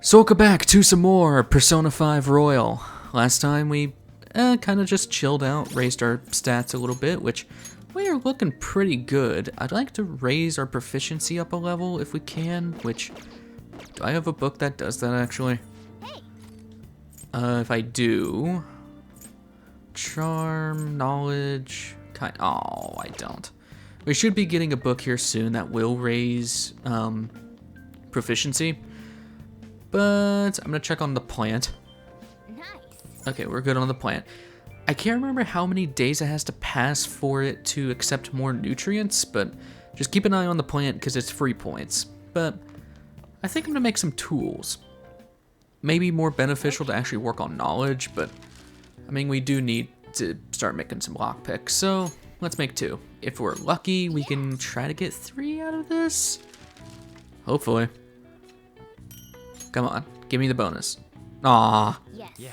So welcome back to some more Persona 5 Royal. Last time we kind of just chilled out, raised our stats a little bit, which we are looking pretty good. I'd like to raise our proficiency up a level if we can, which, do I have a book that does that actually? If I do, charm, knowledge, oh, I don't. We should be getting a book here soon that will raise proficiency. But I'm gonna check on the plant. Nice. Okay, we're good on the plant. I can't remember how many days it has to pass for it to accept more nutrients, but just keep an eye on the plant because it's free points. But I think I'm gonna make some tools. Maybe more beneficial to actually work on knowledge, but I mean, we do need to start making some lockpicks, so let's make 2. If we're lucky, we can try to get 3 out of this. Hopefully. Come on, give me the bonus. Aww. Yes. Yeah.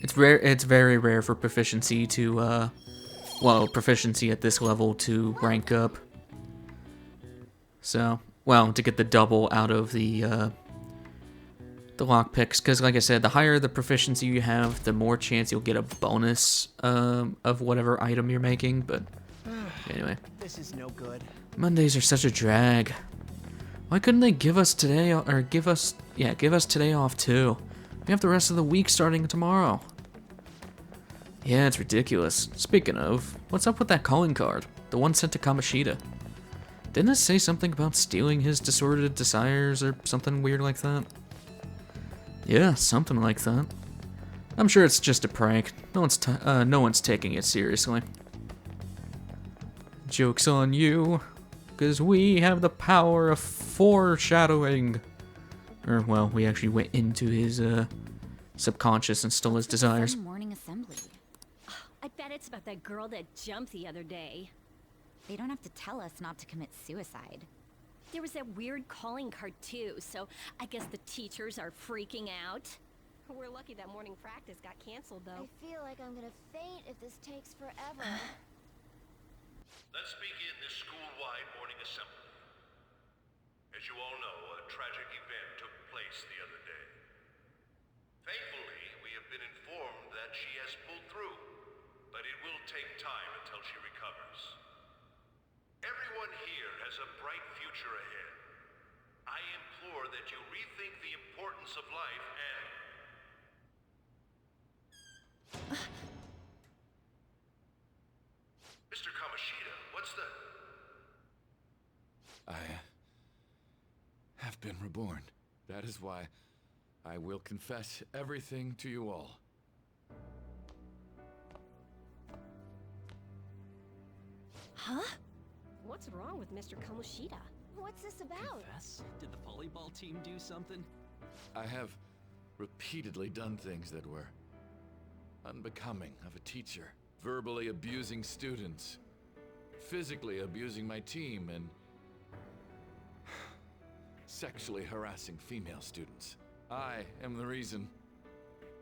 It's rare. It's very rare for proficiency to, well, proficiency at this level to rank up. So, well, to get the double out of the lockpicks, because like I said, the higher the proficiency you have, the more chance you'll get a bonus of whatever item you're making. But anyway, This is no good. Mondays are such a drag. Why couldn't they give us today, or give us today off too? We have the rest of the week starting tomorrow. Yeah, it's ridiculous. Speaking of, what's up with that calling card? The one sent to Kamoshida. Didn't it say something about stealing his disordered desires or something weird like that? Yeah, something like that. I'm sure it's just a prank. No one's taking it seriously. Joke's on you. Because we have the power of foreshadowing. Or, well, we actually went into his subconscious and stole his desires. Morning assembly. I bet it's about that girl that jumped the other day. They don't have to tell us not to commit suicide. There was that weird calling card too, so I guess the teachers are freaking out. We're lucky that morning practice got canceled though. I feel like I'm gonna faint if this takes forever. Let's begin this school-wide morning assembly. As you all know, a tragic event took place the other day. Thankfully, we have been informed that she has pulled through, but it will take time until she recovers. Everyone here has a bright future ahead. I implore that you rethink the importance of life and... Mr. Kamoshida, what's the... I have been reborn. That is why I will confess everything to you all. Huh? What's wrong with Mr. Kamoshida? What's this about? Confess? Did the volleyball team do something? I have repeatedly done things that were unbecoming of a teacher. Verbally abusing students, physically abusing my team, and sexually harassing female students. I am the reason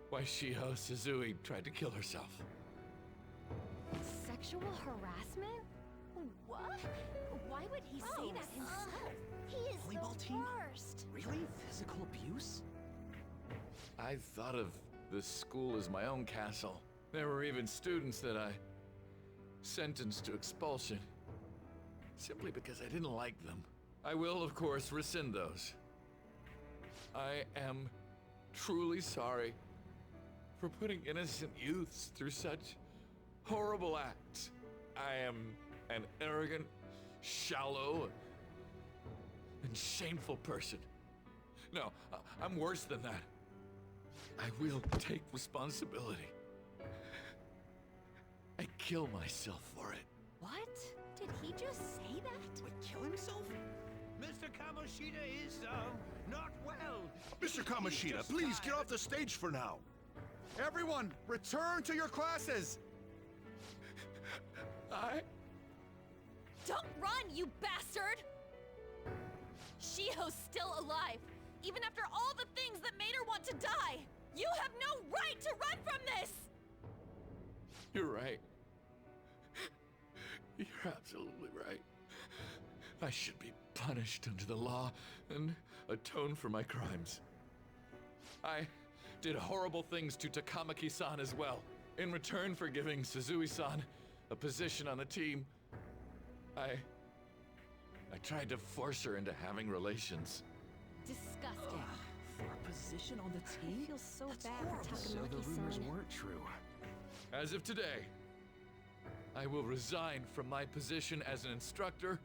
why Shiho Suzui tried to kill herself. Sexual harassment? What? Why would he say that himself? He is Volleyball the team? worst. Really? Physical abuse? I thought of the school as my own castle. There were even students that I sentenced to expulsion, simply because I didn't like them. I will, of course, rescind those. I am truly sorry for putting innocent youths through such horrible acts. I am an arrogant, shallow, and shameful person. No, I'm worse than that. I will take responsibility. I kill myself for it. What? Did he just say that? Would kill himself? Mr. Kamoshida is, not well. Mr. Kamoshida, please get off the stage for now. Everyone, return to your classes. Don't run, you bastard! Shiho's still alive, even after all the things that made her want to die! You have no right to run from this! You're right. You're absolutely right. I should be punished under the law and atone for my crimes. I did horrible things to Takamaki-san as well. In return for giving Suzui-san a position on the team, I tried to force her into having relations. Disgusting. For a position on the I team? feel so That's bad horrible. for So the rumors Takamaki-san. weren't true. As of today, I will resign from my position as an instructor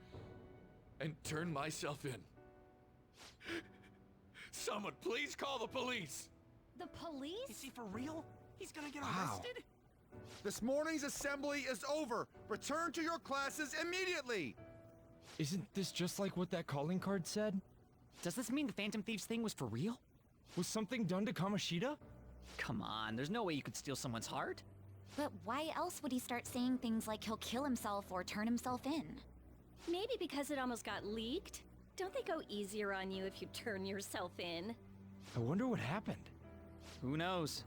and turn myself in. Someone please call the police! The police? Is he for real? He's gonna get Wow. arrested? This morning's assembly is over. Return to your classes immediately. Isn't this just like what that calling card said? Does this mean the Phantom Thieves thing was for real? Was something done to Kamoshida? Come on, there's no way you could steal someone's heart. But why else would he start saying things like he'll kill himself or turn himself in? Maybe because it almost got leaked. Don't they go easier on you if you turn yourself in? I wonder what happened. Who knows?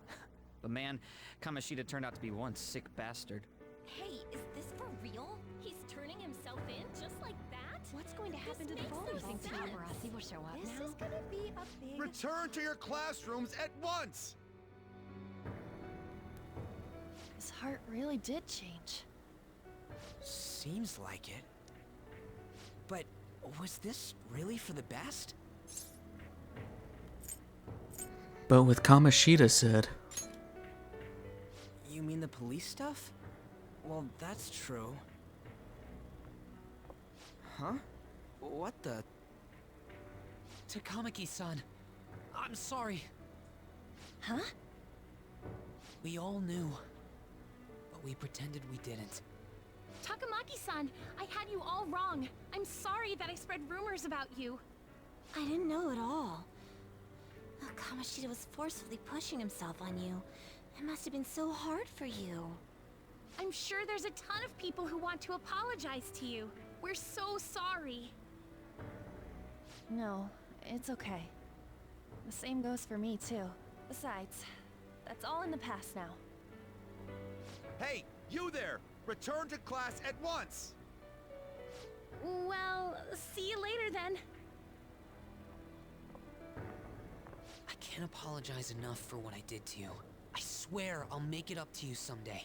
But man, Kamoshida turned out to be one sick bastard. Hey, is this for real? He's turning himself in just like that? What's going to happen to the makes phone? no You think sense. Tamarasi will show up This now? is gonna be a big... Return to your classrooms at once. His heart really did change. Seems like it. But was this really for the best? But with Kamoshida said, You mean the police stuff? Well, that's true. Huh? What the? Takamaki-san, I'm sorry. Huh? We all knew, but we pretended we didn't. Takamaki-san, I had you all wrong. I'm sorry that I spread rumors about you. I didn't know at all. Oh, Kamoshida was forcefully pushing himself on you. It must have been so hard for you. I'm sure there's a ton of people who want to apologize to you. We're so sorry. No, it's okay. The same goes for me, too. Besides, that's all in the past now. Hey, you there! Return to class at once. Well, see you later then. I can't apologize enough for what I did to you. I swear I'll make it up to you someday.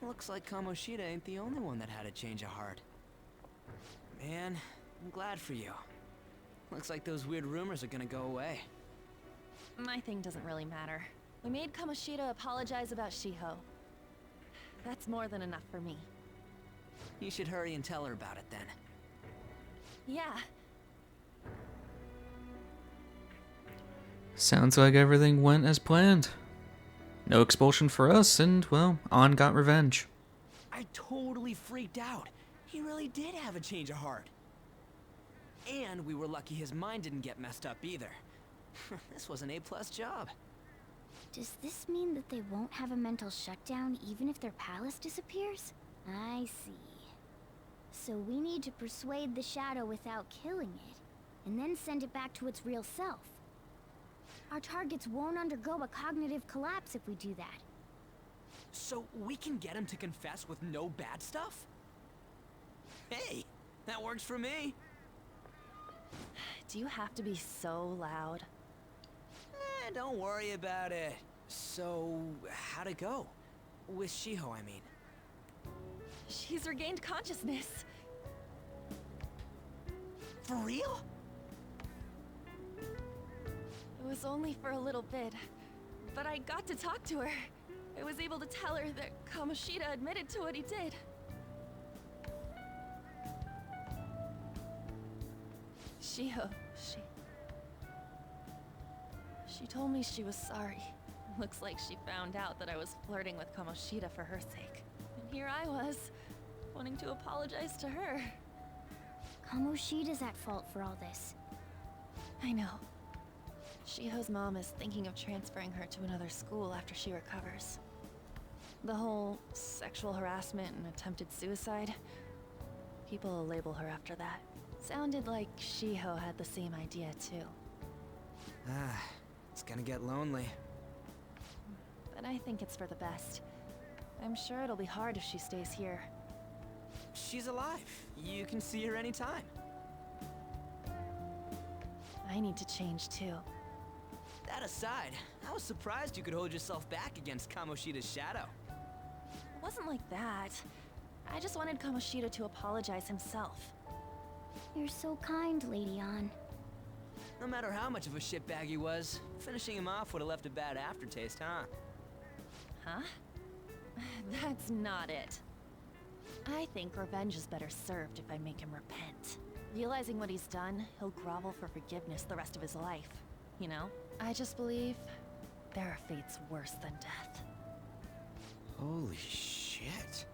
Looks like Kamoshida ain't the only one that had a change of heart. Man, I'm glad for you. Looks like those weird rumors are gonna go away. My thing doesn't really matter. We made Kamoshida apologize about Shiho. That's more than enough for me. You should hurry and tell her about it then. Yeah, sounds like everything went as planned. No expulsion for us, and, well, An got revenge. I totally freaked out. He really did have a change of heart. And we were lucky his mind didn't get messed up either. This was an A+ job. Does this mean that they won't have a mental shutdown even if their palace disappears? I see. So we need to persuade the shadow without killing it, and then send it back to its real self. Our targets won't undergo a cognitive collapse if we do that. So we can get him to confess with no bad stuff? Hey, that works for me. do you have to be so loud? Don't worry about it. So, how'd it go? With Shiho, I mean. She's regained consciousness. For real? It was only for a little bit, but I got to talk to her. I was able to tell her that Kamoshida admitted to what he did. Shiho, she told me she was sorry. Looks like she found out that I was flirting with Kamoshida for her sake. And here I was, wanting to apologize to her. Kamoshida's at fault for all this. I know. Shiho's mom is thinking of transferring her to another school after she recovers. The whole sexual harassment and attempted suicide, people will label her after that. Sounded like Shiho had the same idea too. It's gonna get lonely. But I think it's for the best. I'm sure it'll be hard if she stays here. She's alive. You can see her anytime. I need to change too. That aside, I was surprised you could hold yourself back against Kamoshida's shadow. It wasn't like that. I just wanted Kamoshida to apologize himself. You're so kind, Lady Ann. No matter how much of a shitbag he was, finishing him off would have left a bad aftertaste, huh? Huh? That's not it. I think revenge is better served if I make him repent. Realizing what he's done, he'll grovel for forgiveness the rest of his life. You know? I just believe there are fates worse than death. Holy shit.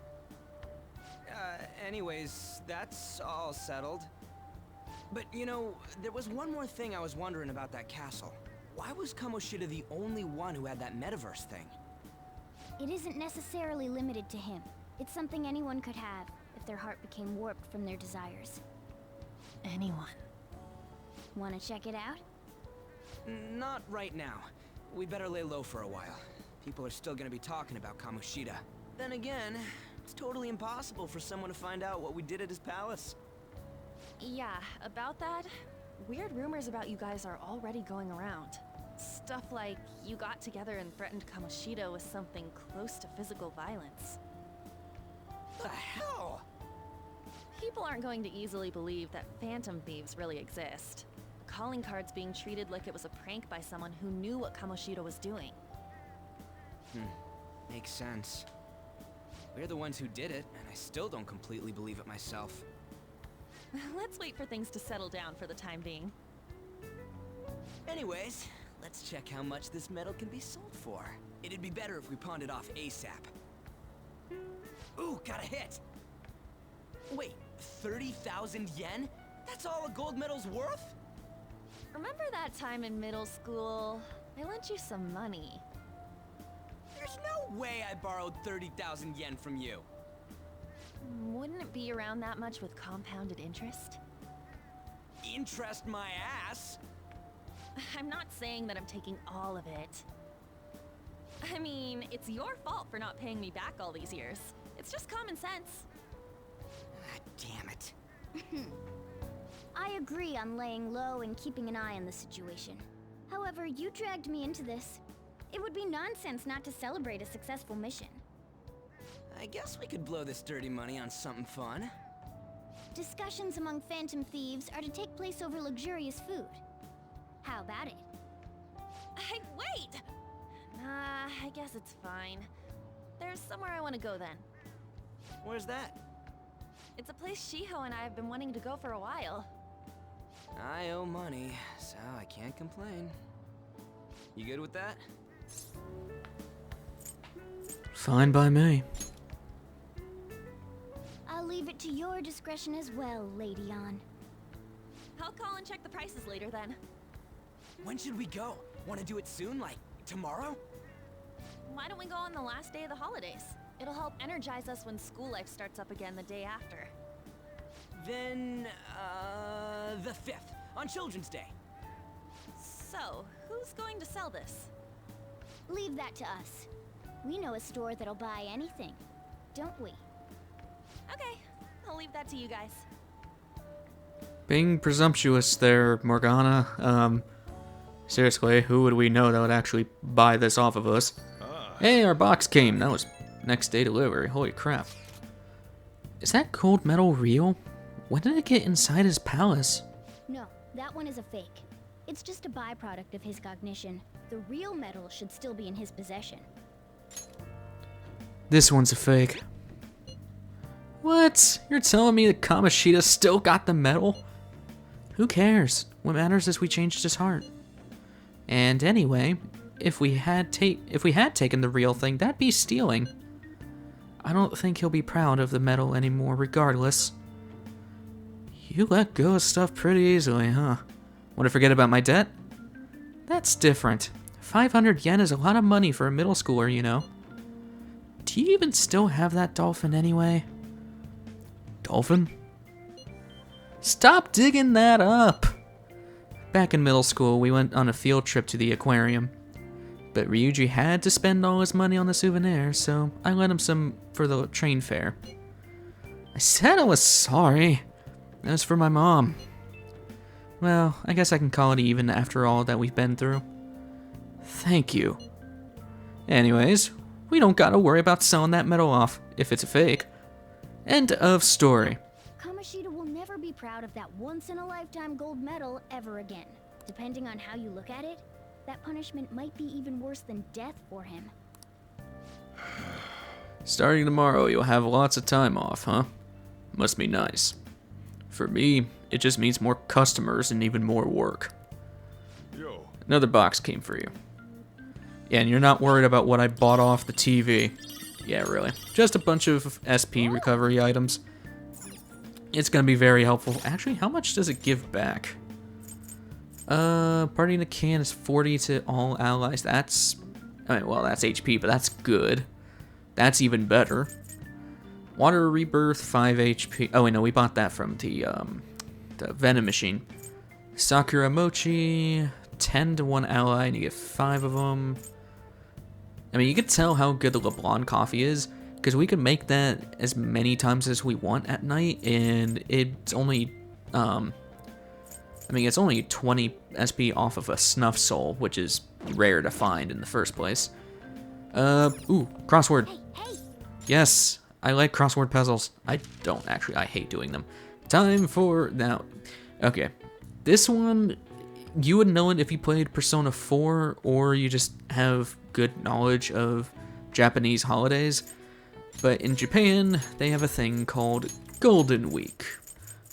Anyways, that's all settled. But, you know, there was one more thing I was wondering about that castle. Why was Kamoshida the only one who had that metaverse thing? It isn't necessarily limited to him. It's something anyone could have if their heart became warped from their desires. Anyone. Want to check it out? Not right now. We'd better lay low for a while. People are still gonna be talking about Kamoshida. Then again, it's totally impossible for someone to find out what we did at his palace. Yeah, about that, weird rumors about you guys are already going around. Stuff like you got together and threatened Kamoshida with something close to physical violence. The hell? People aren't going to easily believe that Phantom Thieves really exist. Calling cards being treated like it was a prank by someone who knew what Kamoshida was doing. Makes sense. We're the ones who did it, and I still don't completely believe it myself. Let's wait for things to settle down for the time being. Anyways, let's check how much this metal can be sold for. It'd be better if we pawned it off ASAP. Ooh, got a hit! Wait, 30,000 yen? That's all a gold medal's worth? Remember that time in middle school? I lent you some money. There's no way I borrowed 30,000 yen from you. Wouldn't it be around that much with compounded interest? Interest my ass? I'm not saying that I'm taking all of it. I mean, it's your fault for not paying me back all these years. It's just common sense. Damn it. I agree on laying low and keeping an eye on the situation. However, you dragged me into this. It would be nonsense not to celebrate a successful mission. I guess we could blow this dirty money on something fun. Discussions among Phantom Thieves are to take place over luxurious food. How about it? Hey, wait! Nah, I guess it's fine. There's somewhere I want to go then. Where's that? It's a place Shiho and I have been wanting to go for a while. I owe money, so I can't complain. You good with that? Fine by me. I'll leave it to your discretion as well, Lady Ann. I'll call and check the prices later then. When should we go? Want to do it soon, like tomorrow? Why don't we go on the last day of the holidays? It'll help energize us when school life starts up again the day after. Then, the 5th, on Children's Day. So, who's going to sell this? Leave that to us. We know a store that'll buy anything, don't we? Okay, I'll leave that to you guys. Being presumptuous there, Morgana. Seriously, who would we know that would actually buy this off of us? Hey, our box came. That was next day delivery. Holy crap. Is that gold medal real? When did it get inside his palace? No, that one is a fake. It's just a byproduct of his cognition. The real medal should still be in his possession. This one's a fake. What? You're telling me that Kamoshida still got the medal? Who cares? What matters is we changed his heart. And anyway, if we had taken the real thing, that'd be stealing. I don't think he'll be proud of the medal anymore regardless. You let go of stuff pretty easily, huh? Want to forget about my debt? That's different. 500 yen is a lot of money for a middle schooler, you know. Do you even still have that dolphin anyway? Dolphin? Stop digging that up! Back in middle school, we went on a field trip to the aquarium. But Ryuji had to spend all his money on the souvenirs, so I lent him some for the train fare. I said I was sorry. That was for my mom. Well, I guess I can call it even after all that we've been through. Thank you. Anyways, we don't gotta worry about selling that medal off if it's a fake. End of story. Kamoshida will never be proud of that once-in-a-lifetime gold medal ever again. Depending on how you look at it, that punishment might be even worse than death for him. Starting tomorrow, you'll have lots of time off, huh? Must be nice. For me, it just means more customers and even more work. Yo. Another box came for you. Yeah, and you're not worried about what I bought off the TV. Yeah, really. Just a bunch of SP recovery items. It's gonna be very helpful. Actually, how much does it give back? Party in a can is 40 to all allies. That's, I mean, well, that's HP, but that's good. That's even better. Water Rebirth, 5 HP. Oh, wait, no, we bought that from the Venom Machine. Sakura Mochi, 10 to 1 ally, and you get 5 of them. I mean, you can tell how good the LeBlanc coffee is, because we can make that as many times as we want at night, and it's only, it's only 20 SP off of a Snuff Soul, which is rare to find in the first place. Ooh, crossword. Hey! Yes, I like crossword puzzles. I don't, actually. I hate doing them. Time for... Now, okay. This one, you would know it if you played Persona 4, or you just have good knowledge of Japanese holidays. But in Japan, they have a thing called Golden Week,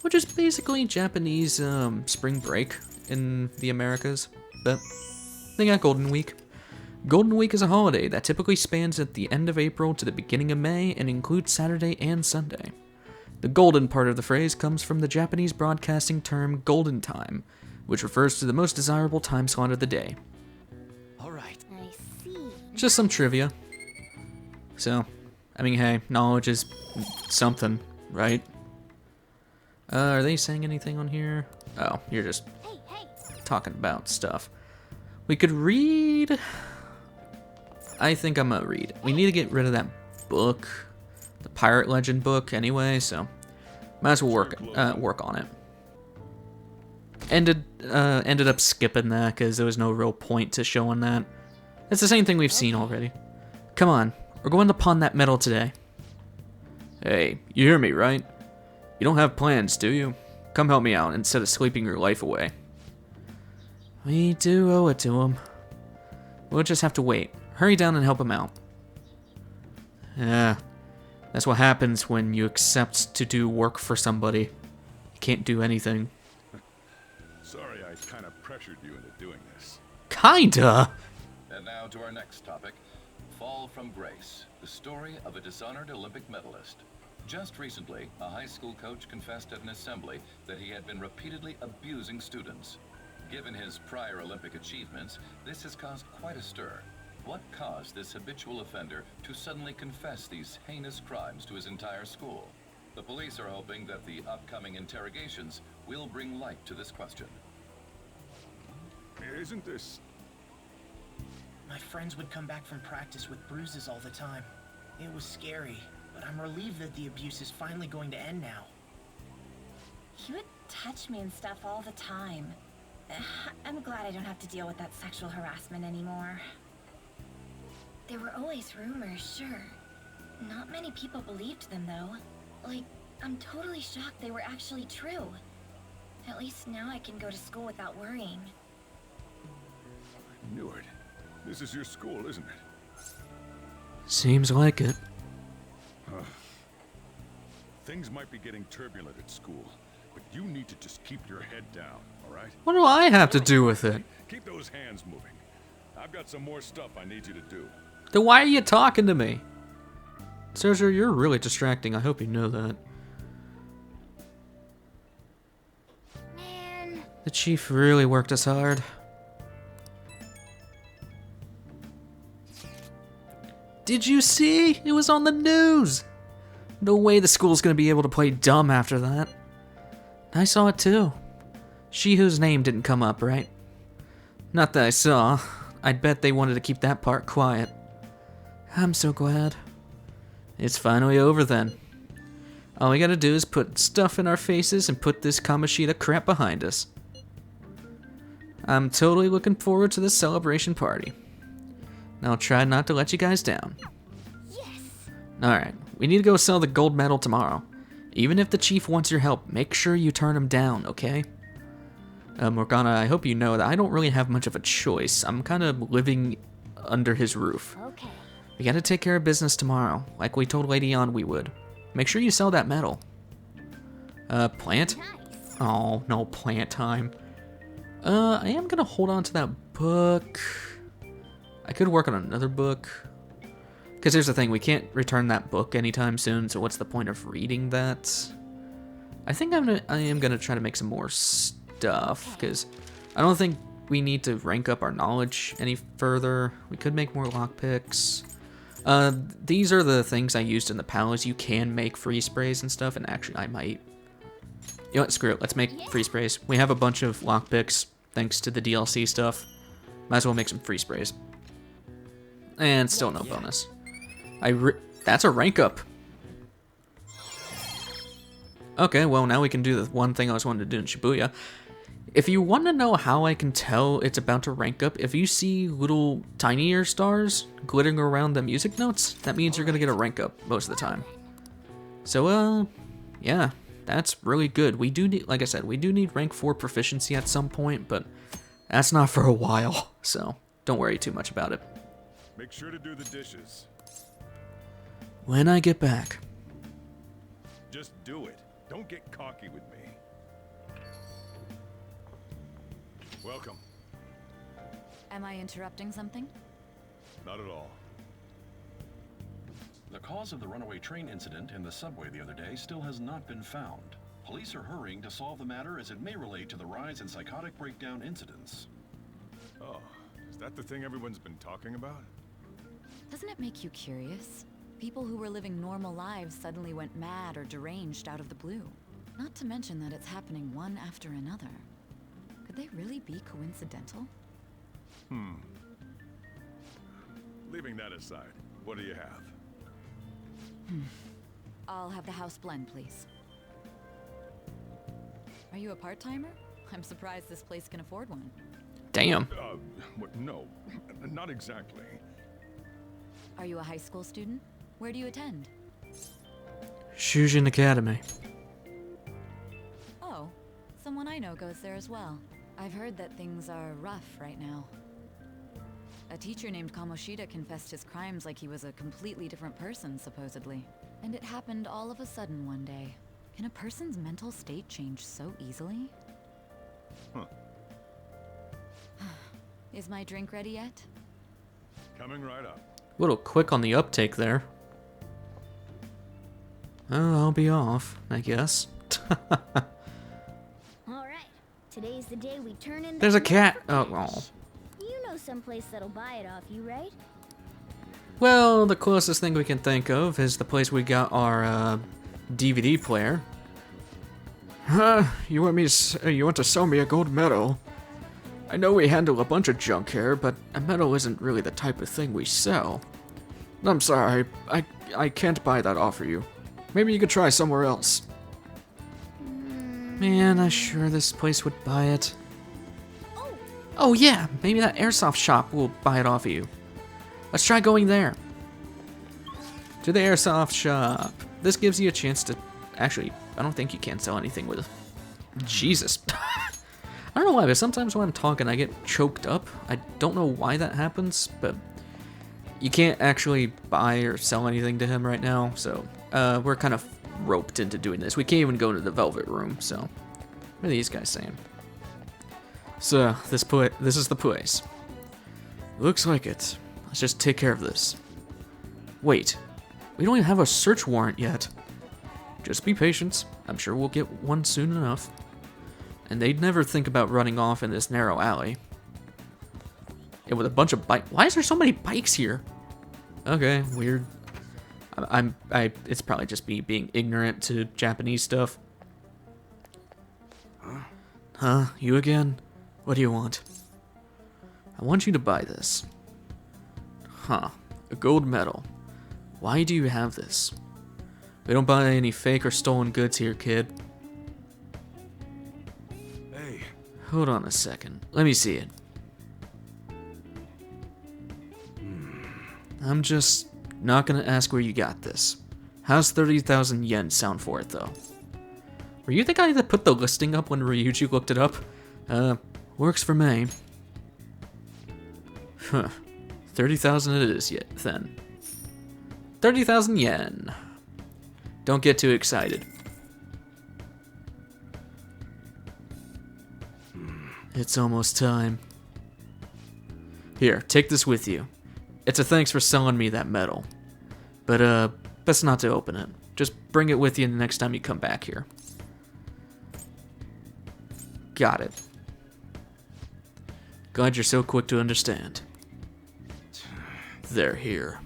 which is basically Japanese spring break in the Americas. But they got Golden Week. Golden Week is a holiday that typically spans at the end of April to the beginning of May and includes Saturday and Sunday. The golden part of the phrase comes from the Japanese broadcasting term golden time, which refers to the most desirable time slot of the day. Alright. I see. Just some trivia. So, I mean, hey, knowledge is something, right? Are they saying anything on here? Oh, you're just Hey! talking about stuff. We could read... I think I'm gonna read. We need to get rid of that book, the Pirate Legend book, anyway. So, might as well work on it. Ended up skipping that because there was no real point to showing that. It's the same thing we've seen already. Come on, we're going to pawn that medal today. Hey, you hear me, right? You don't have plans, do you? Come help me out instead of sleeping your life away. We do owe it to him. We'll just have to wait. Hurry down and help him out. Yeah, that's what happens when you accept to do work for somebody. You can't do anything. Sorry I kind of pressured you into doing this. Kinda! And now to our next topic, Fall from Grace, the story of a dishonored Olympic medalist. Just recently, a high school coach confessed at an assembly that he had been repeatedly abusing students. Given his prior Olympic achievements, this has caused quite a stir. What caused this habitual offender to suddenly confess these heinous crimes to his entire school? The police are hoping that the upcoming interrogations will bring light to this question. Isn't this... My friends would come back from practice with bruises all the time. It was scary, but I'm relieved that the abuse is finally going to end now. He would touch me and stuff all the time. I'm glad I don't have to deal with that sexual harassment anymore. There were always rumors, sure. Not many people believed them, though. Like, I'm totally shocked they were actually true. At least now I can go to school without worrying. I knew it. This is your school, isn't it? Seems like it. Things might be getting turbulent at school, but you need to just keep your head down, alright? What do I have to do with it? Keep those hands moving. I've got some more stuff I need you to do. Then why are you talking to me? Sergio, you're really distracting. I hope you know that. Man. The chief really worked us hard. Did you see? It was on the news. No way the school's gonna be able to play dumb after that. I saw it too. She whose name didn't come up, right? Not that I saw. I'd bet they wanted to keep that part quiet. I'm so glad. It's finally over then. All we gotta do is put stuff in our faces and put this Kamoshida crap behind us. I'm totally looking forward to this celebration party. And I'll try not to let you guys down. Yes! Alright, we need to go sell the gold medal tomorrow. Even if the chief wants your help, make sure you turn him down, okay? Morgana, I hope you know that I don't really have much of a choice. I'm kind of living under his roof. Okay. We gotta take care of business tomorrow, like we told Lady On we would. Make sure you sell that medal. Plant? Nice. Oh, no plant time. I am gonna hold on to that book. I could work on another book. Because here's the thing, we can't return that book anytime soon, so what's the point of reading that? I think I am gonna try to make some more stuff, because I don't think we need to rank up our knowledge any further. We could make more lockpicks. These are the things I used in the palace. You can make free sprays and stuff, and actually I might... You know what, screw it, let's make free sprays. We have a bunch of lockpicks, thanks to the DLC stuff. Might as well make some free sprays. And still no bonus. That's a rank up. Okay, well now we can do the one thing I was wanting to do in Shibuya. If you want to know how I can tell it's about to rank up, if you see little tinier stars glittering around the music notes, that means you're gonna get a rank up most of the time. So, yeah, that's really good. We do need, like I said, we do need rank 4 proficiency at some point, but that's not for a while, so don't worry too much about it. Make sure to do the dishes. When I get back. Just do it. Don't get cocky with me. Welcome. Am I interrupting something? Not at all. The cause of the runaway train incident in the subway the other day still has not been found. Police are hurrying to solve the matter as it may relate to the rise in psychotic breakdown incidents. Oh, is that the thing everyone's been talking about? Doesn't it make you curious? People who were living normal lives suddenly went mad or deranged out of the blue. Not to mention that it's happening one after another. Could they really be coincidental? Leaving that aside, what do you have? I'll have the house blend, please. Are you a part-timer? I'm surprised this place can afford one. Damn. No, not exactly. Are you a high school student? Where do you attend? Shujin Academy. Oh, someone I know goes there as well. I've heard that things are rough right now. A teacher named Kamoshida confessed his crimes like he was a completely different person, supposedly. And it happened all of a sudden one day. Can a person's mental state change so easily? Is my drink ready yet? Coming right up. A little quick on the uptake there. Oh, I'll be off, I guess. Alright, today's the day we turn in. There's a cat. Oh. You know someplace that'll buy it off you, right? Well, the closest thing we can think of is the place we got our DVD player. You want to sell me a gold medal? I know we handle a bunch of junk here, but a medal isn't really the type of thing we sell. I'm sorry, I can't buy that off of you. Maybe you could try somewhere else. Man, I'm sure this place would buy it. Oh yeah, maybe that airsoft shop will buy it off of you. Let's try going there. To the airsoft shop. This gives you a chance to... Actually, I don't think you can sell anything with... Jesus. I don't know why, but sometimes when I'm talking I get choked up. I don't know why that happens, but... You can't actually buy or sell anything to him right now, so... we're kind of roped into doing this. We can't even go into the Velvet Room, so... What are these guys saying? So, this is the place. Looks like it. Let's just take care of this. Wait, we don't even have a search warrant yet. Just be patient. I'm sure we'll get one soon enough. And they'd never think about running off in this narrow alley. Yeah, with a bunch of bikes. Why is there so many bikes here? Okay, weird. It's probably just me being ignorant to Japanese stuff. Huh? You again? What do you want? I want you to buy this. Huh. A gold medal. Why do you have this? We don't buy any fake or stolen goods here, kid. Hey. Hold on a second. Let me see it. I'm just not gonna ask where you got this. How's 30,000 yen sound for it, though? Were you the guy that put the listing up when Ryuji looked it up? Works for me. Huh. 30,000 it is yet, then. 30,000 yen. Don't get too excited. It's almost time. Here, take this with you. It's a thanks for selling me that medal. But, best not to open it. Just bring it with you the next time you come back here. Got it. Glad you're so quick to understand. They're here.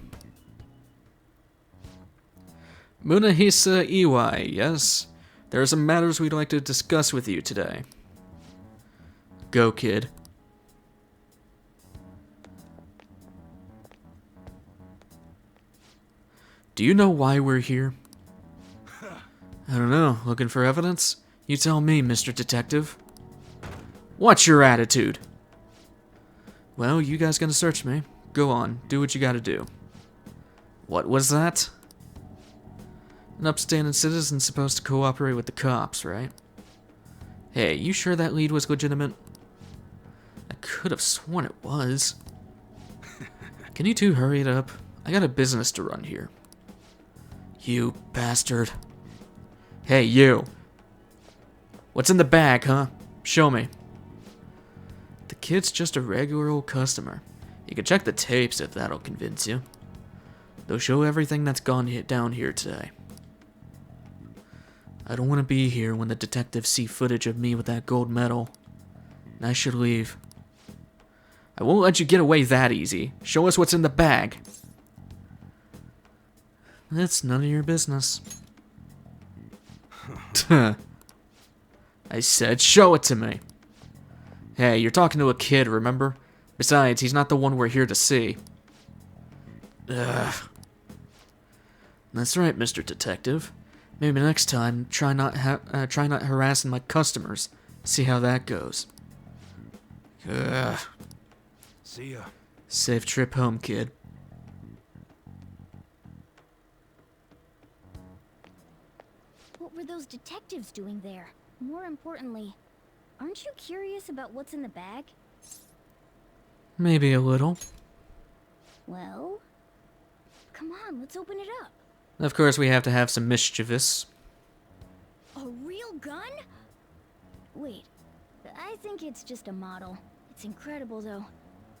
Munehisa Iwai, yes? There are some matters we'd like to discuss with you today. Go, kid. Do you know why we're here? I don't know. Looking for evidence? You tell me, Mr. Detective. What's your attitude? Well, you guys gonna search me. Go on, do what you gotta do. What was that? An upstanding citizen's supposed to cooperate with the cops, right? Hey, you sure that lead was legitimate? I could have sworn it was. Can you two hurry it up? I got a business to run here. You bastard. Hey, you. What's in the bag, huh? Show me. The kid's just a regular old customer. You can check the tapes if that'll convince you. They'll show everything that's gone down here today. I don't want to be here when the detectives see footage of me with that gold medal. And I should leave. I won't let you get away that easy. Show us what's in the bag. That's none of your business. I said show it to me. Hey, you're talking to a kid, remember? Besides, he's not the one we're here to see. Ugh. That's right, Mr. Detective. Maybe next time, try not harassing my customers. See how that goes. Ugh. See ya. Safe trip home, kid. What were those detectives doing there? More importantly, aren't you curious about what's in the bag? Maybe a little. Well, come on, let's open it up. Of course, we have to have some mischievous. A real gun? Wait, I think it's just a model. It's incredible, though.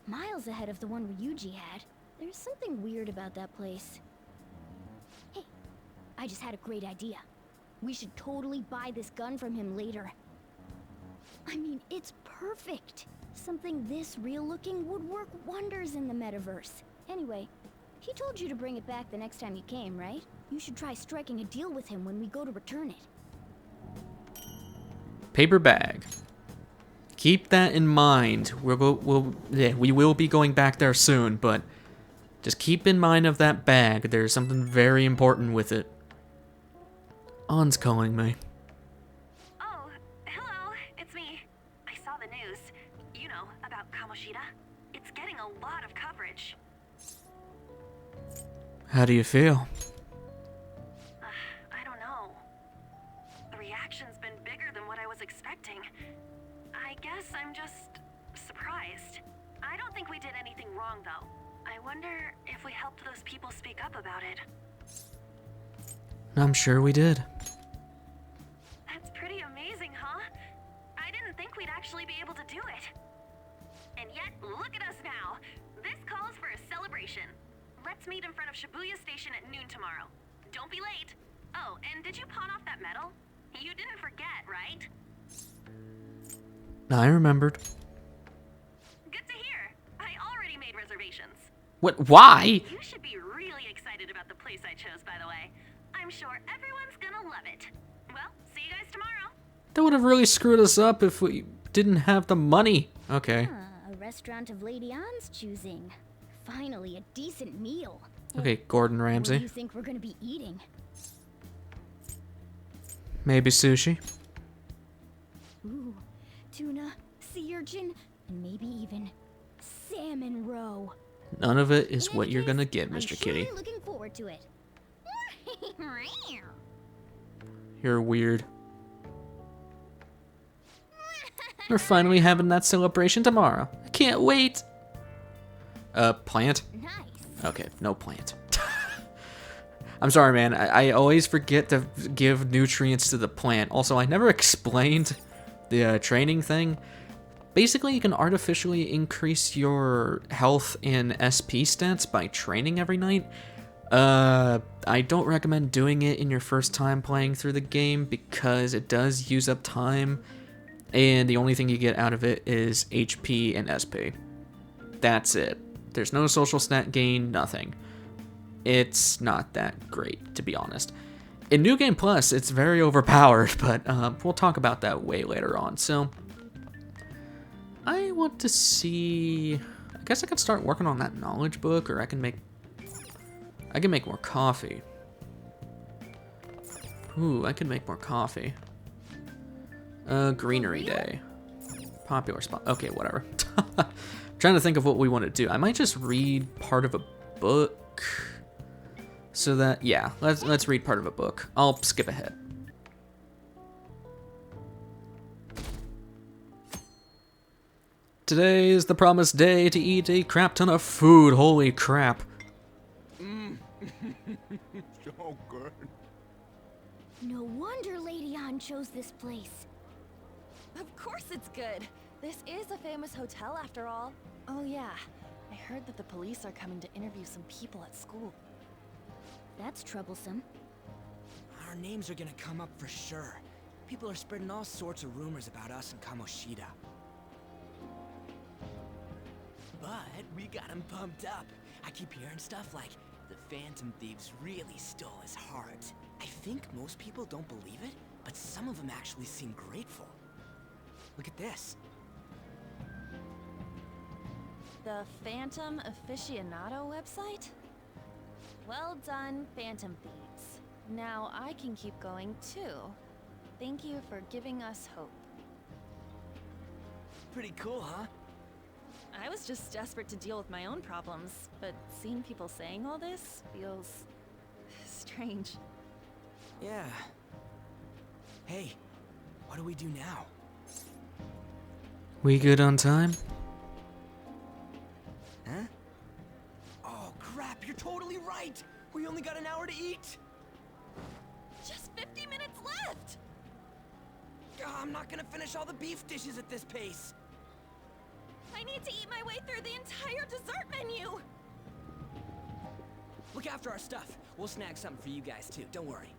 Miles ahead of the one Ryuji had. There's something weird about that place. Hey, I just had a great idea. We should totally buy this gun from him later. I mean, it's perfect. Something this real-looking would work wonders in the metaverse. Anyway, he told you to bring it back the next time you came, right? You should try striking a deal with him when we go to return it. Paper bag. Keep that in mind. We will be going back there soon, but just keep in mind of that bag. There's something very important with it. An's calling me. Oh, hello, it's me. I saw the news. You know, about Kamoshida. It's getting a lot of coverage. How do you feel? I don't know. The reaction's been bigger than what I was expecting. I guess I'm just surprised. I don't think we did anything wrong, though. I wonder if we helped those people speak up about it. I'm sure we did. That's pretty amazing, huh? I didn't think we'd actually be able to do it. And yet, look at us now. This calls for a celebration. Let's meet in front of Shibuya Station at noon tomorrow. Don't be late. Oh, and did you pawn off that medal? You didn't forget, right? I remembered. Good to hear. I already made reservations. What? Why? You should be really excited about the place I chose, by the way. I'm sure everyone's gonna love it. Well, see you guys tomorrow. That would have really screwed us up if we didn't have the money. Okay. A restaurant of Lady Anne's choosing. Finally, a decent meal. Okay, Gordon What do Ramsay. you think we're gonna be eating? Maybe sushi. Ooh, tuna, sea urchin, and maybe even salmon roe. None of it is what you're gonna get, Mr. Kitty. I'm looking forward to it. You're weird. We're finally having that celebration tomorrow. I can't wait. Plant? Nice. Okay, no plant. I'm sorry, man. I always forget to give nutrients to the plant. Also, I never explained the training thing. Basically, you can artificially increase your health and SP stats by training every night. I don't recommend doing it in your first time playing through the game because it does use up time, and the only thing you get out of it is HP and SP. That's it. There's no social stat gain, nothing. It's not that great, to be honest. In New Game Plus, it's very overpowered, but we'll talk about that way later on. So, I want to see... I guess I could start working on that knowledge book, or I can make more coffee. Ooh, I can make more coffee. Greenery day. Popular spot. Okay, whatever. I'm trying to think of what we want to do. I might just read part of a book. So that, yeah, let's read part of a book. I'll skip ahead. Today is the promised day to eat a crap ton of food. Holy crap. So good. No wonder Lady Ann chose this place. Of course it's good. This is a famous hotel after all. Oh yeah, I heard that the police are coming to interview some people at school. That's troublesome. Our names are gonna come up for sure. People are spreading all sorts of rumors about us and Kamoshida. But we got him pumped up. I keep hearing stuff like, the Phantom Thieves really stole his heart. I think most people don't believe it, but some of them actually seem grateful. Look at this. The Phantom Aficionado website? Well done, Phantom Thieves. Now I can keep going too. Thank you for giving us hope. Pretty cool, huh? I was just desperate to deal with my own problems, but seeing people saying all this feels strange. Yeah. Hey, what do we do now? We good on time? Huh? Oh crap, you're totally right! We only got an hour to eat! Just 50 minutes left! I'm not gonna finish all the beef dishes at this pace! I need to eat my way through the entire dessert menu! Look after our stuff. We'll snag something for you guys too, don't worry.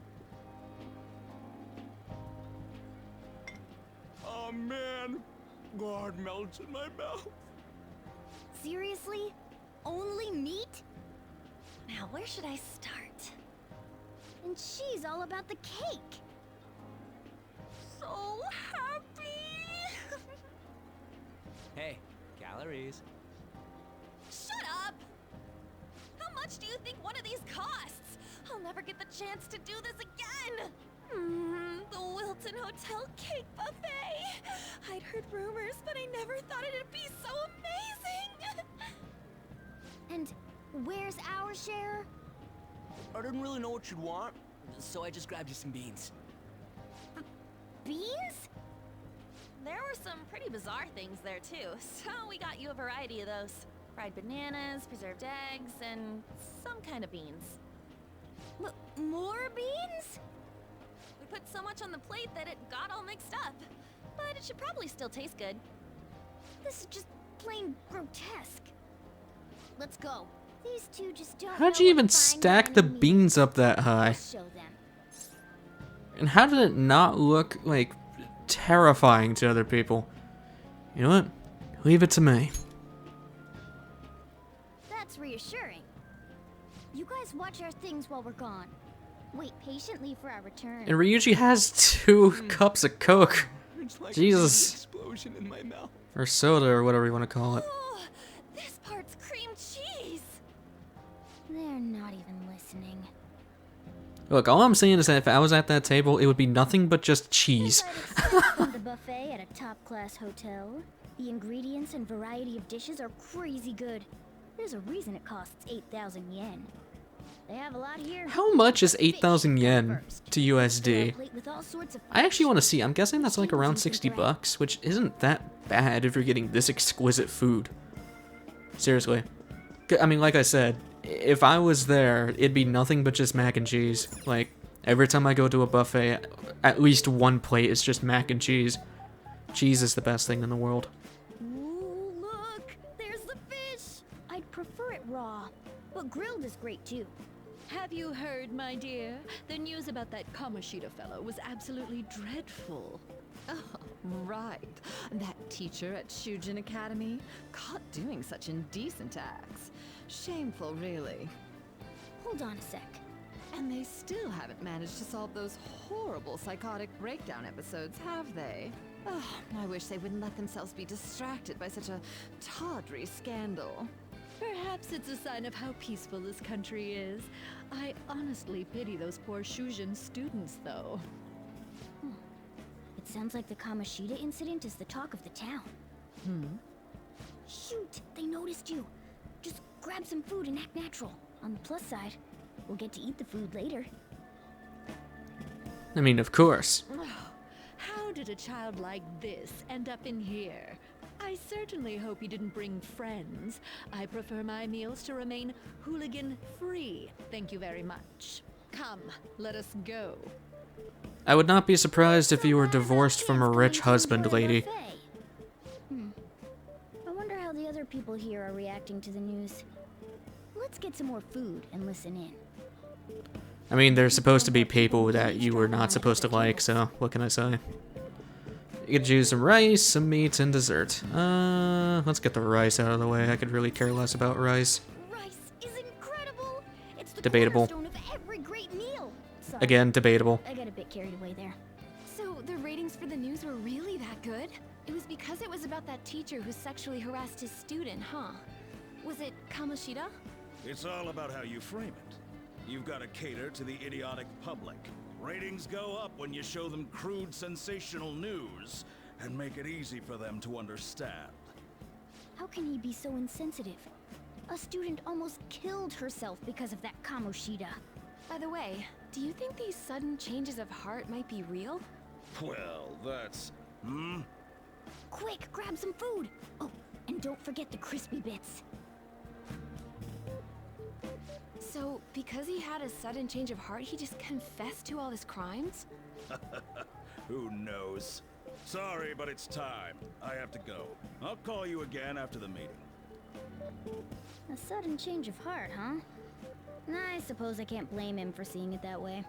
Oh man, God melts in my mouth. Seriously? Only meat? Now where should I start? And she's all about the cake. So happy! Hey, calories. Shut up! How much do you think one of these costs? I'll never get the chance to do this again! The Wilton Hotel Cake Buffet! I'd heard rumors, but I never thought it'd be so amazing! And where's our share? I didn't really know what you'd want, so I just grabbed you some beans. Beans? There were some pretty bizarre things there too, so we got you a variety of those. Fried bananas, preserved eggs, and some kind of beans. More beans? We put so much on the plate that it got all mixed up. But it should probably still taste good. This is just plain grotesque. Let's go. These two just don't How'd you even stack the beans up that high? Show them. And how did it not look, like, terrifying to other people? You know what? Leave it to me. That's reassuring. You guys watch our things while we're gone. Wait patiently for our return. And Ryuji has 2 cups of Coke. It's like Jesus. an explosion in my mouth. Or soda, or whatever you want to call it. Oh, this part's cream cheese! They're not even listening. Look, all I'm saying is that if I was at that table, it would be nothing but just cheese. From the buffet at a top-class hotel. The ingredients and variety of dishes are crazy good. There's a reason it costs 8,000 yen. They have a lot here. How much is 8,000 yen to USD? I actually want to see. I'm guessing that's like around 60 bucks, which isn't that bad if you're getting this exquisite food. Seriously. I mean, like I said, if I was there, it'd be nothing but just mac and cheese. Like, every time I go to a buffet, at least one plate is just mac and cheese. Cheese is the best thing in the world. Ooh, look! There's the fish! I'd prefer it raw, but grilled is great too. Have you heard, my dear? The news about that Kamoshida fellow was absolutely dreadful. Oh, right. That teacher at Shujin Academy, caught doing such indecent acts. Shameful, really. Hold on a sec. And they still haven't managed to solve those horrible psychotic breakdown episodes, have they? Oh, I wish they wouldn't let themselves be distracted by such a tawdry scandal. Perhaps it's a sign of how peaceful this country is. I honestly pity those poor Shujin students, though. It sounds like the Kamoshida incident is the talk of the town. Shoot, they noticed you. Just grab some food and act natural. On the plus side, we'll get to eat the food later. I mean, of course. How did a child like this end up in here? I certainly hope he didn't bring friends. I prefer my meals to remain hooligan-free. Thank you very much. Come, let us go. I would not be surprised if you were divorced from a rich husband, lady. I wonder how the other people here are reacting to the news. Let's get some more food and listen in. I mean, there's supposed to be people that you were not supposed to like, so what can I say? You could choose some rice, some meat, and dessert. Let's get the rice out of the way. I could really care less about rice. Rice is incredible. It's the Debatable. cornerstone of every great meal. Sorry. Again, debatable. I got a bit carried away there. So the ratings for the news were really that good? It was because it was about that teacher who sexually harassed his student, huh? Was it Kamoshida? It's all about how you frame it. You've got to cater to the idiotic public. Ratings go up when you show them crude, sensational news and make it easy for them to understand. How can he be so insensitive? A student almost killed herself because of that Kamoshida. By the way, do you think these sudden changes of heart might be real? Well, that's... Quick, grab some food! Oh, and don't forget the crispy bits. So, because he had a sudden change of heart, he just confessed to all his crimes? Who knows? Sorry, but it's time. I have to go. I'll call you again after the meeting. A sudden change of heart, huh? I suppose I can't blame him for seeing it that way.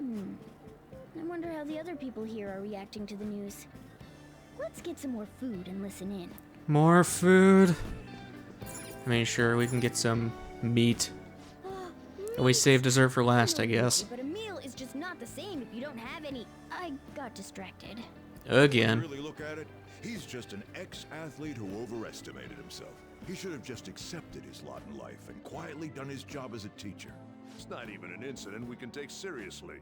I wonder how the other people here are reacting to the news. Let's get some more food and listen in. More food? I mean, sure, we can get some meat. And we save dessert for last, I guess. But a meal is just not the same if you don't have any. I got distracted. Again. Really look at it, he's just an ex-athlete who overestimated himself. He should have just accepted his lot in life and quietly done his job as a teacher. It's not even an incident we can take seriously.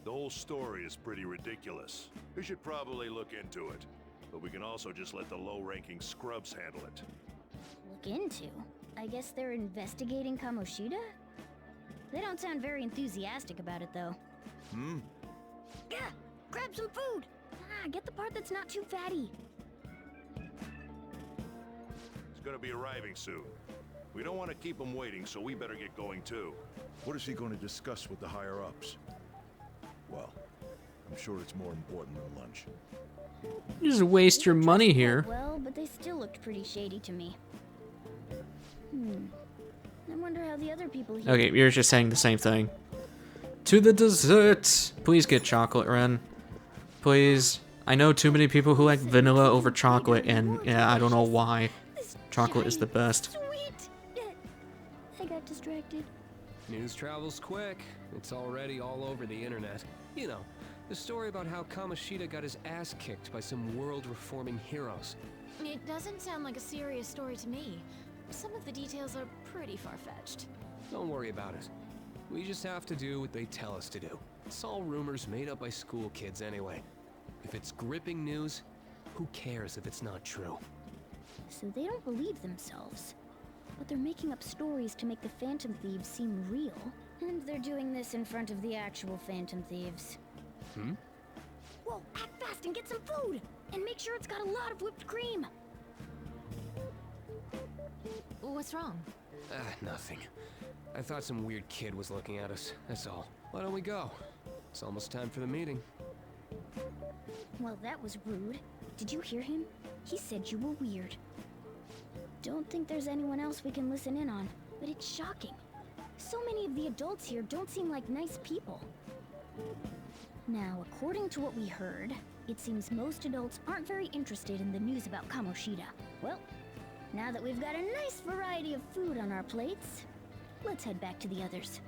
The whole story is pretty ridiculous. We should probably look into it. But we can also just let the low-ranking scrubs handle it. Look into? I guess they're investigating Kamoshida? They don't sound very enthusiastic about it, though. Yeah, grab some food! Get the part that's not too fatty. He's gonna be arriving soon. We don't want to keep him waiting, so we better get going too. What is he going to discuss with the higher-ups? Well, I'm sure it's more important than lunch. You just waste your money here. Well, but they still looked pretty shady to me. I wonder how the other people here... Okay, you're just saying the same thing. To the dessert! Please get chocolate, Ren. Please. I know too many people who like vanilla over chocolate, and yeah, I don't know why. Chocolate is the best. Sweet! I got distracted. News travels quick. It's already all over the internet. You know, the story about how Kamoshida got his ass kicked by some world-reforming heroes. It doesn't sound like a serious story to me. Some of the details are pretty far-fetched. Don't worry about it. We just have to do what they tell us to do. It's all rumors made up by school kids anyway. If it's gripping news, Who cares if it's not true? So they don't believe themselves. But they're making up stories to make the Phantom Thieves seem real. And they're doing this in front of the actual Phantom Thieves. Hmm? Whoa, act fast and get some food! And make sure it's got a lot of whipped cream! What's wrong? Nothing. I thought some weird kid was looking at us, that's all. Why don't we go? It's almost time for the meeting. Well, that was rude. Did you hear him? He said you were weird. Don't think there's anyone else we can listen in on, but it's shocking. So many of the adults here don't seem like nice people. Now, according to what we heard, it seems most adults aren't very interested in the news about Kamoshida. Well, now that we've got a nice variety of food on our plates, let's head back to the others.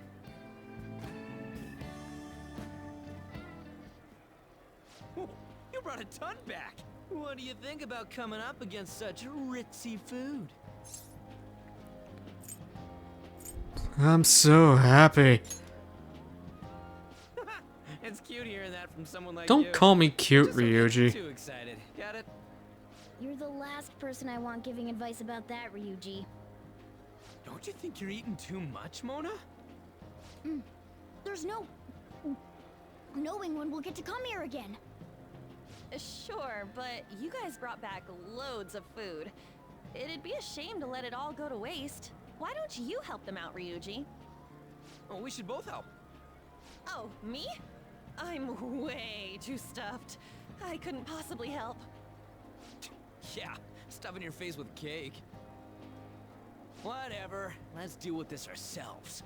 You brought a ton back. What do you think about coming up against such ritzy food? I'm so happy. It's cute hearing that from someone like you. Don't call me cute, Just don't get Ryuji. too excited. Got it? You're the last person I want giving advice about that, Ryuji. Don't you think you're eating too much, Mona? There's no knowing when we'll get to come here again. Sure, but you guys brought back loads of food. It'd be a shame to let it all go to waste. Why don't you help them out, Ryuji? Oh, we should both help. Oh, me? I'm way too stuffed. I couldn't possibly help. Yeah, stuffing your face with cake. Whatever, let's deal with this ourselves.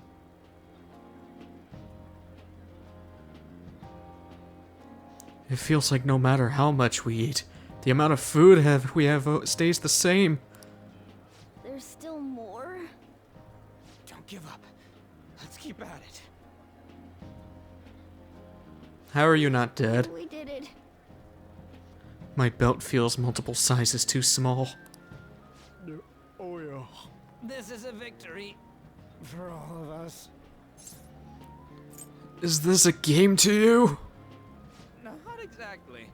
It feels like no matter how much we eat, the amount of food we have stays the same. There's still more? Don't give up. Let's keep at it. How are you not dead? We did it. My belt feels multiple sizes too small. Oh yeah. This is a victory. For all of us. Is this a game to you? Not exactly.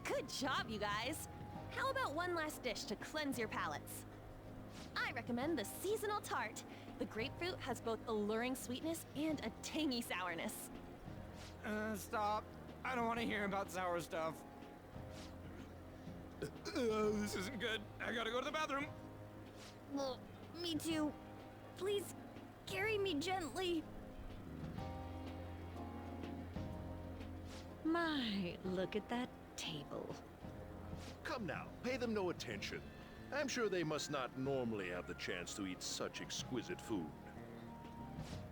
Good job, you guys. How about one last dish to cleanse your palates? I recommend the seasonal tart. The grapefruit has both alluring sweetness and a tangy sourness. Stop. I don't want to hear about sour stuff. This isn't good. I gotta go to the bathroom. Well, me too. Please, carry me gently. My, look at that table. Come now, pay them no attention. I'm sure they must not normally have the chance to eat such exquisite food.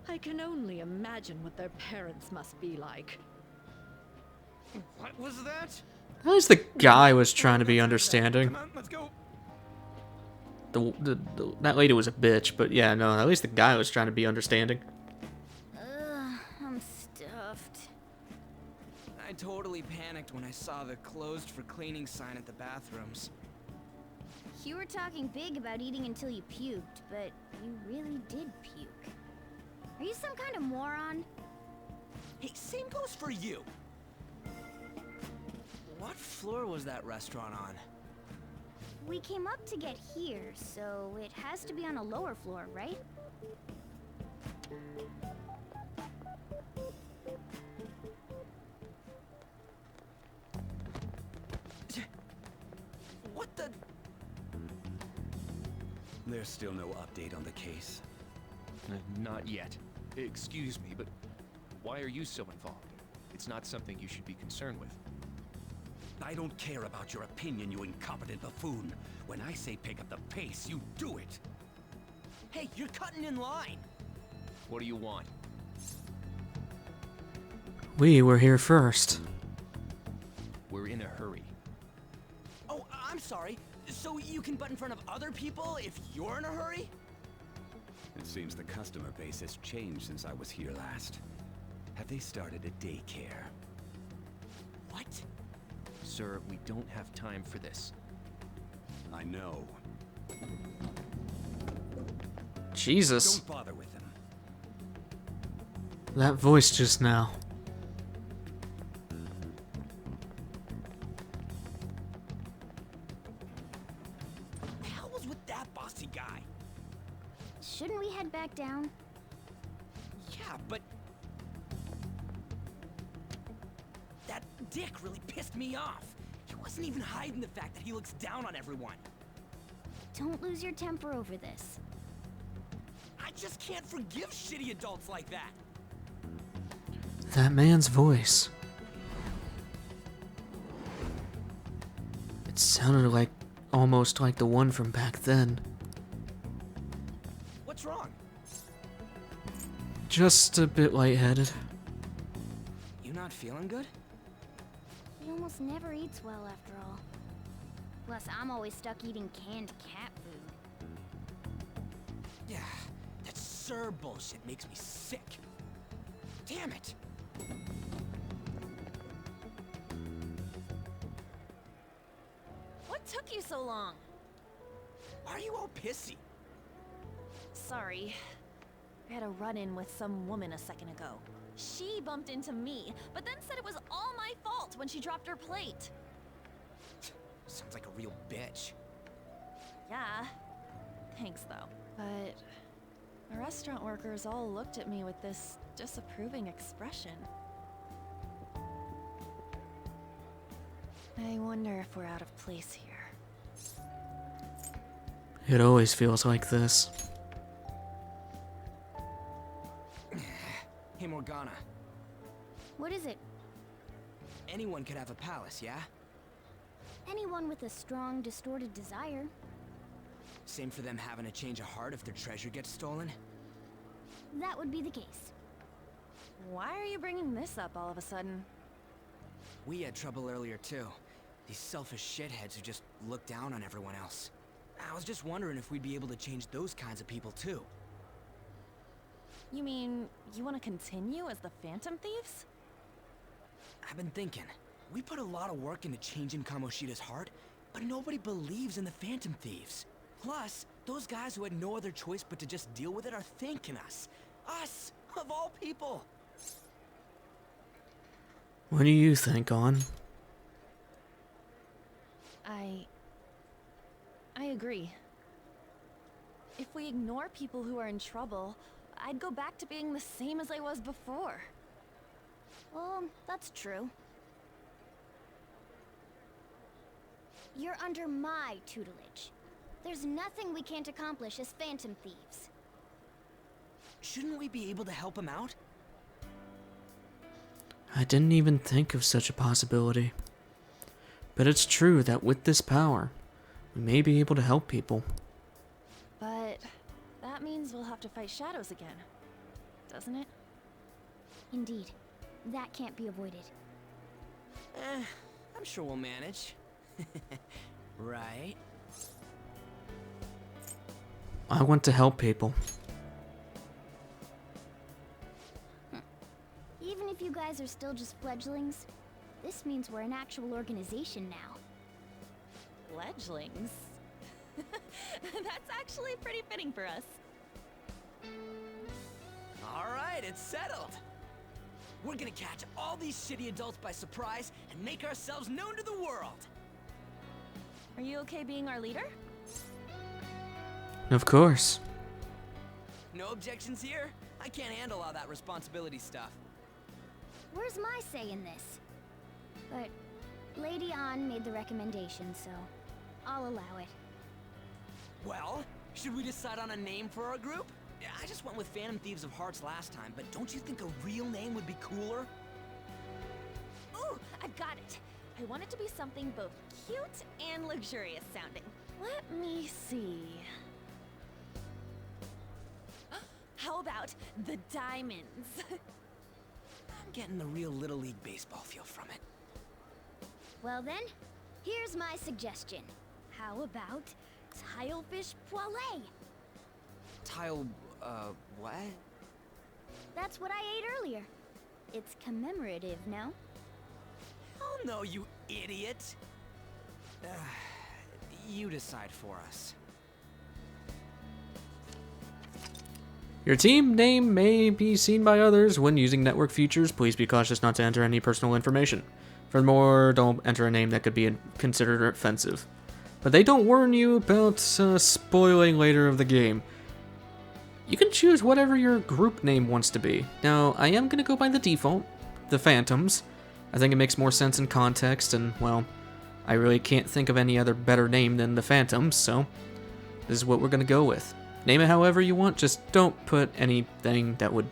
I can only imagine what their parents must be like. What was that? At least the guy was trying to be understanding. Come on, let's go. That lady was a bitch, but yeah, no, at least the guy was trying to be understanding. I'm stuffed. I totally panicked when I saw the closed for cleaning sign at the bathrooms. You were talking big about eating until you puked, but you really did puke. Are you some kind of moron? Hey, same goes for you. What floor was that restaurant on? We came up to get here, so it has to be on a lower floor, right? What the? There's still no update on the case. Not yet. Excuse me, but why are you so involved? It's not something you should be concerned with. I don't care about your opinion, you incompetent buffoon. When I say pick up the pace, you do it. Hey, you're cutting in line. What do you want? We were here first. We're in a hurry. Oh, I'm sorry. So you can butt in front of other people if you're in a hurry? It seems the customer base has changed since I was here last. Have they started a daycare? What? Sir, we don't have time for this. I know. Jesus. Don't bother with them. That voice just now. that bossy guy. Shouldn't we head back down? Yeah, but... that dick really pissed me off. He wasn't even hiding the fact that he looks down on everyone. Don't lose your temper over this. I just can't forgive shitty adults like that. That man's voice. It sounded like almost like the one from back then. What's wrong? Just a bit lightheaded. You not feeling good? He almost never eats well after all. Plus, I'm always stuck eating canned cat food. Yeah, that Sir bullshit makes me sick. Damn it! What took you so long? Why are you all pissy? Sorry. I had a run-in with some woman a second ago. She bumped into me, but then said it was all my fault when she dropped her plate. Sounds like a real bitch. Yeah. Thanks, though. But the restaurant workers all looked at me with this disapproving expression. I wonder if we're out of place here. It always feels like this. Hey, Morgana. What is it? Anyone could have a palace, yeah? Anyone with a strong, distorted desire. Same for them having a change of heart if their treasure gets stolen? That would be the case. Why are you bringing this up all of a sudden? We had trouble earlier, too. These selfish shitheads who just look down on everyone else. I was just wondering if we'd be able to change those kinds of people, too. You mean, you want to continue as the Phantom Thieves? I've been thinking. We put a lot of work into changing Kamoshida's heart, but nobody believes in the Phantom Thieves. Plus, those guys who had no other choice but to just deal with it are thanking us. Us, of all people. What do you think, On? I agree. If we ignore people who are in trouble, I'd go back to being the same as I was before. Well, that's true. You're under my tutelage. There's nothing we can't accomplish as Phantom Thieves. Shouldn't we be able to help him out? I didn't even think of such a possibility. But it's true that with this power, we may be able to help people. But that means we'll have to fight shadows again, doesn't it? Indeed. That can't be avoided. I'm sure we'll manage. Right? I want to help people. Even if you guys are still just fledglings, this means we're an actual organization now. Fledglings? That's actually pretty fitting for us. Alright, it's settled. We're gonna catch all these shitty adults by surprise and make ourselves known to the world. Are you okay being our leader? Of course. No objections here? I can't handle all that responsibility stuff. Where's my say in this? But Lady An made the recommendation, so I'll allow it. Well, should we decide on a name for our group? I just went with Phantom Thieves of Hearts last time, but don't you think a real name would be cooler? Ooh, I've got it. I want it to be something both cute and luxurious sounding. Let me see. How about the Diamonds? I'm getting the real Little League Baseball feel from it. Well then, here's my suggestion. How about Tilefish Poêlée? What? That's what I ate earlier. It's commemorative, no? Oh no, you idiot! You decide for us. Your team name may be seen by others when using network features. Please be cautious not to enter any personal information. Furthermore, don't enter a name that could be considered offensive. but they don't warn you about spoiling later of the game. You can choose whatever your group name wants to be. Now, I am going to go by the default, the Phantoms. I think it makes more sense in context, and, well, I really can't think of any other better name than the Phantoms, so this is what we're going to go with. Name it however you want, just don't put anything that would...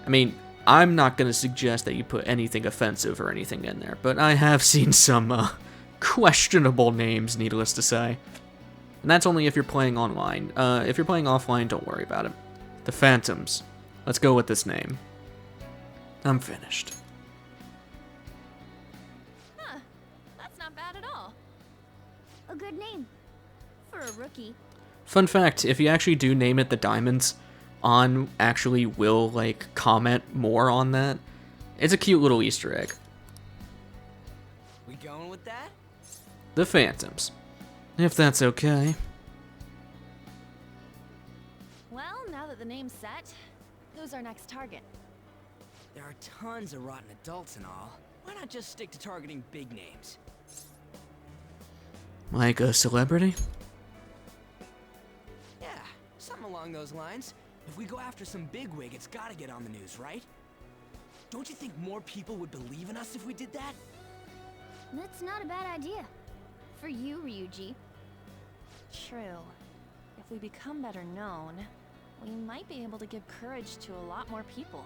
I mean, I'm not going to suggest that you put anything offensive or anything in there, but I have seen some questionable names, needless to say. And that's only if you're playing online. If you're playing offline, don't worry about it. The Phantoms. Let's go with this name. I'm finished. Huh. That's not bad at all. A good name. For a rookie. Fun fact, if you actually do name it the Diamonds, On actually will, like, comment more on that. It's a cute little Easter egg. We going with that? The Phantoms. If that's okay. Well, now that the name's set, who's our next target? There are tons of rotten adults and all. Why not just stick to targeting big names? Like a celebrity? Yeah, something along those lines. If we go after some bigwig, it's gotta get on the news, right? Don't you think more people would believe in us if we did that? That's not a bad idea. For you, Ryuji. True. If we become better known, we might be able to give courage to a lot more people.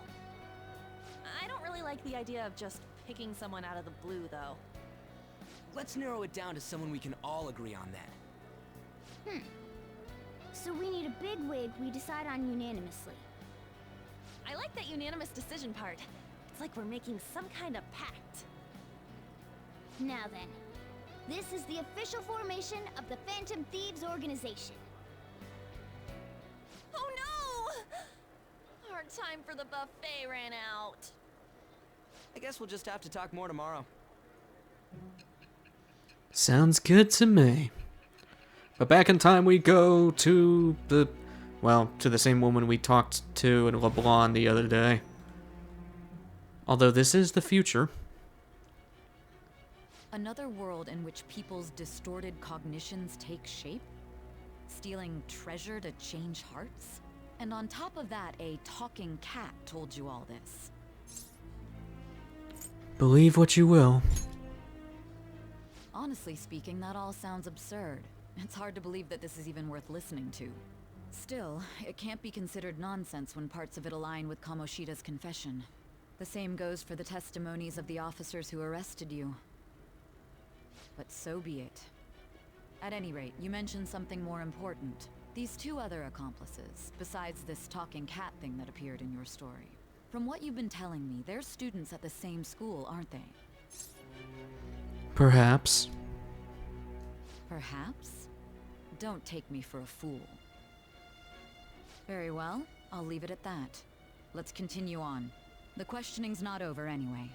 I don't really like the idea of just picking someone out of the blue, though. Let's narrow it down to someone we can all agree on then. So we need a big wig we decide on unanimously. I like that unanimous decision part. It's like we're making some kind of pact. Now then. This is the official formation of the Phantom Thieves organization. Oh no! Our time for the buffet ran out. I guess we'll just have to talk more tomorrow. Sounds good to me. But back in time we go to the... well, to the same woman we talked to in LeBlanc the other day. Although this is the future. Another world in which people's distorted cognitions take shape? Stealing treasure to change hearts? And on top of that, a talking cat told you all this. Believe what you will. Honestly speaking, that all sounds absurd. It's hard to believe that this is even worth listening to. Still, it can't be considered nonsense when parts of it align with Kamoshida's confession. The same goes for the testimonies of the officers who arrested you. But so be it. At any rate, you mentioned something more important. These two other accomplices, besides this talking cat thing that appeared in your story. From what you've been telling me, they're students at the same school, aren't they? Perhaps. Perhaps? Don't take me for a fool. Very well, I'll leave it at that. Let's continue on. The questioning's not over anyway.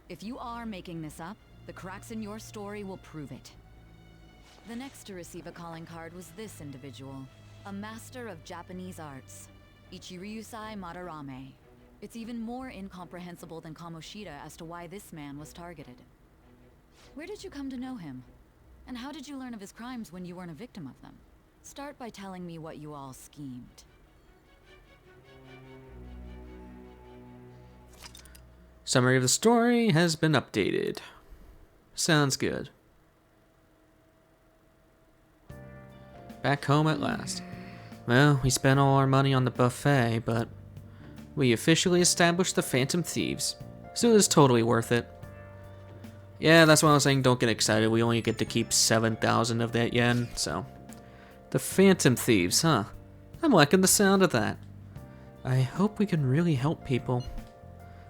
If you are making this up, the cracks in your story will prove it. The next to receive a calling card was this individual, a master of Japanese arts, Ichiryusai Madarame. It's even more incomprehensible than Kamoshida as to why this man was targeted. Where did you come to know him? And how did you learn of his crimes when you weren't a victim of them? Start by telling me what you all schemed. Summary of the story has been updated. Sounds good. Back home at last. Well, we spent all our money on the buffet, but we officially established the Phantom Thieves, so it was totally worth it. Yeah, that's why I was saying don't get excited, we only get to keep 7,000 of that yen, so. The Phantom Thieves, huh? I'm liking the sound of that. I hope we can really help people.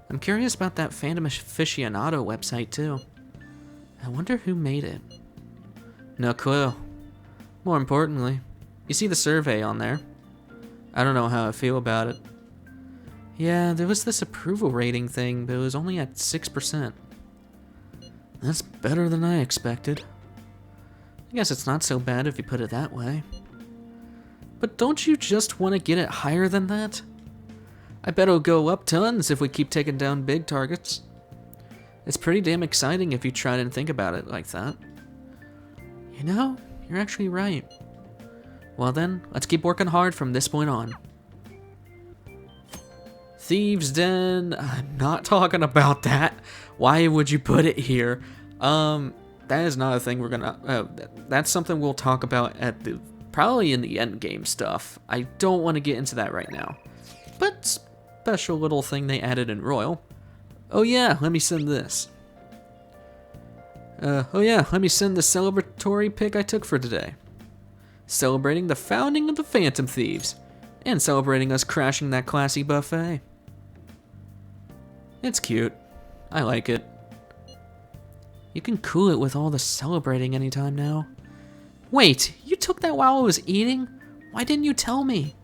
I'm curious about that Phantom Aficionado website too. I wonder who made it. No clue. More importantly, you see the survey on there. I don't know how I feel about it. Yeah, there was this approval rating thing, but it was only at 6%. That's better than I expected. I guess it's not so bad if you put it that way. But don't you just want to get it higher than that? I bet it'll go up tons if we keep taking down big targets. It's pretty damn exciting if you try and think about it like that. You know, you're actually right. Well then, let's keep working hard from this point on. Thieves' Den, I'm not talking about that. Why would you put it here? That is not a thing we're gonna, that's something we'll talk about at probably in the end game stuff. I don't want to get into that right now. But, special little thing they added in Royal. Oh yeah, let me send this. Oh yeah, let me send the celebratory pic I took for today. Celebrating the founding of the Phantom Thieves. And celebrating us crashing that classy buffet. It's cute. I like it. You can cool it with all the celebrating anytime now. Wait, you took that while I was eating? Why didn't you tell me?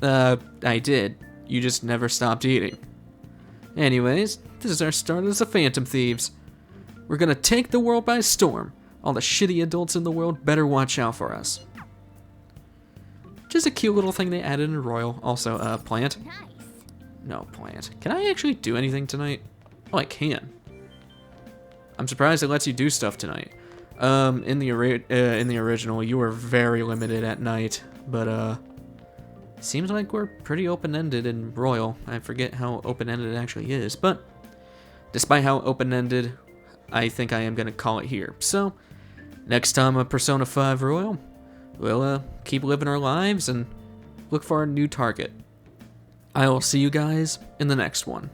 I did. You just never stopped eating. Anyways, this is our start as the Phantom Thieves. We're gonna take the world by storm. All the shitty adults in the world better watch out for us. Just a cute little thing they added in Royal. Also, plant. Nice. No, plant. Can I actually do anything tonight? Oh, I can. I'm surprised it lets you do stuff tonight. In the original, you were very limited at night, but seems like we're pretty open-ended in Royal. I forget how open-ended it actually is, but despite how open-ended, I think I am gonna call it here. So, next time on Persona 5 Royal, we'll keep living our lives and look for a new target. I will see you guys in the next one.